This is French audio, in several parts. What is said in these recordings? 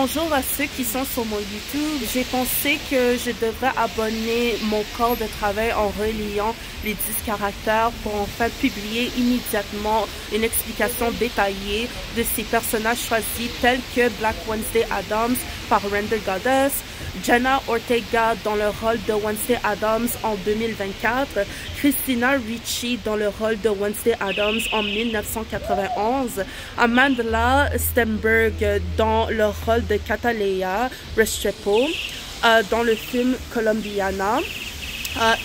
Bonjour à ceux qui sont sur mon YouTube. J'ai pensé que je devrais abonner mon corps de travail en reliant les 10 caractères pour enfin publier immédiatement une explication détaillée de ces personnages choisis tels que Black Wednesday Addams par Render Goddess, Jenna Ortega dans le rôle de Wednesday Addams en 2024, Christina Ricci dans le rôle de Wednesday Addams en 1991, Amanda Stenberg dans le rôle de Catalea Restrepo dans le film Colombiana,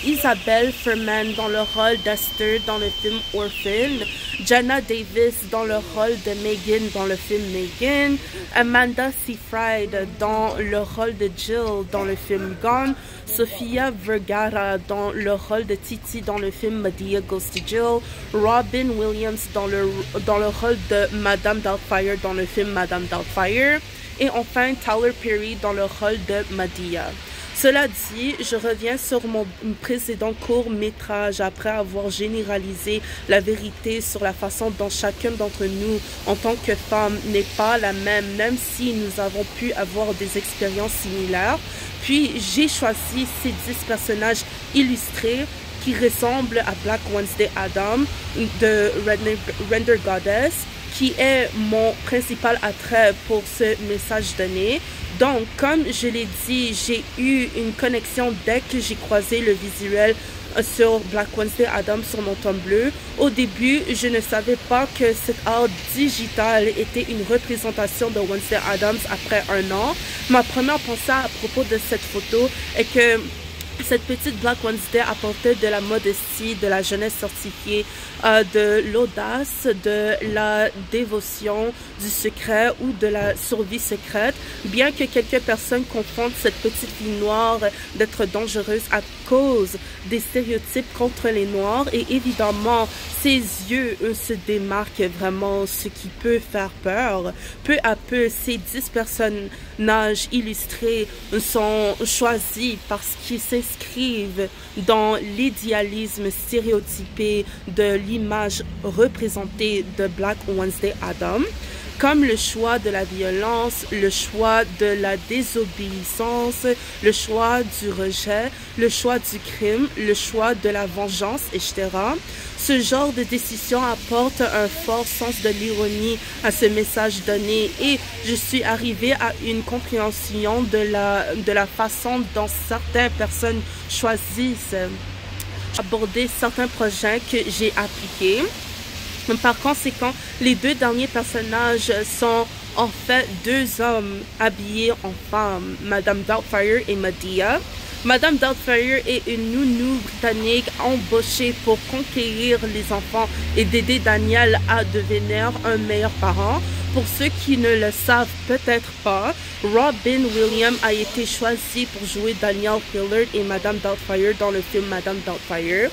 Isabelle Fuhrman dans le rôle d'Esther dans le film Orphan, Jenna Davis dans le rôle de Megan dans le film Megan, Amanda Seyfried dans le rôle de Jill dans le film Gone, Sofia Vergara dans le rôle de Titi dans le film Madea Goes to Jill, Robin Williams dans le rôle de Madame Doubtfire dans le film Madame Doubtfire, et enfin Tyler Perry dans le rôle de Madea. Cela dit, je reviens sur mon précédent court-métrage après avoir généralisé la vérité sur la façon dont chacun d'entre nous, en tant que femme, n'est pas la même si nous avons pu avoir des expériences similaires. Puis, j'ai choisi ces 10 personnages illustrés qui ressemblent à Black Wednesday Addams de Render Goddess, qui est mon principal attrait pour ce message donné. Donc, comme je l'ai dit, j'ai eu une connexion dès que j'ai croisé le visuel sur Black Wednesday Addams sur mon tome bleu. Au début, je ne savais pas que cet art digital était une représentation de Wednesday Addams après un an. Ma première pensée à propos de cette photo est que cette petite Black Wednesday apportait de la modestie, de la jeunesse certifiée, de l'audace, de la dévotion, du secret ou de la survie secrète, bien que quelques personnes confondent cette petite fille noire d'être dangereuse à cause des stéréotypes contre les noirs. Et évidemment, ses yeux, eux, se démarquent vraiment, ce qui peut faire peur. Peu à peu, ces 10 personnages illustrés sont choisis parce qu'ils s'inscrivent dans l'idéalisme stéréotypé de l'image représentée de Black Wednesday Addams, comme le choix de la violence, le choix de la désobéissance, le choix du rejet, le choix du crime, le choix de la vengeance, etc. Ce genre de décision apporte un fort sens de l'ironie à ce message donné et je suis arrivée à une compréhension de la façon dont certaines personnes choisissent aborder certains projets que j'ai appliqués. Par conséquent, les 2 derniers personnages sont en fait 2 hommes habillés en femmes, Madame Doubtfire et Madea. Madame Doubtfire est une nounou britannique embauchée pour conquérir les enfants et d'aider Daniel à devenir un meilleur parent. Pour ceux qui ne le savent peut-être pas, Robin Williams a été choisi pour jouer Daniel Hillard et Madame Doubtfire dans le film Madame Doubtfire.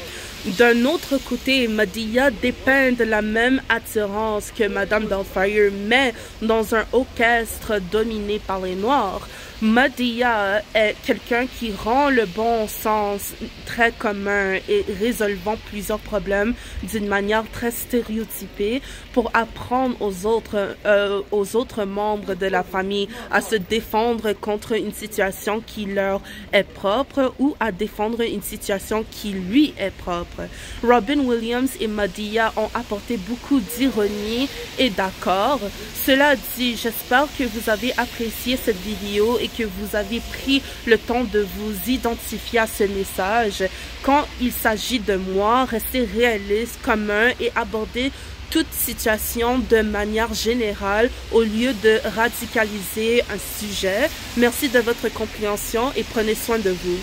D'un autre côté, Madea dépeint de la même attirance que Madame Doubtfire, mais dans un orchestre dominé par les Noirs. Madea est quelqu'un qui rend le bon sens très commun et résolvant plusieurs problèmes d'une manière très stéréotypée pour apprendre aux autres membres de la famille à se défendre contre une situation qui leur est propre ou à défendre une situation qui lui est propre. Robin Williams et Madea ont apporté beaucoup d'ironie et d'accord. Cela dit, j'espère que vous avez apprécié cette vidéo et que vous avez pris le temps de vous identifier à ce message. Quand il s'agit de moi, restez réaliste, commun et aborder toute situation de manière générale au lieu de radicaliser un sujet. Merci de votre compréhension et prenez soin de vous.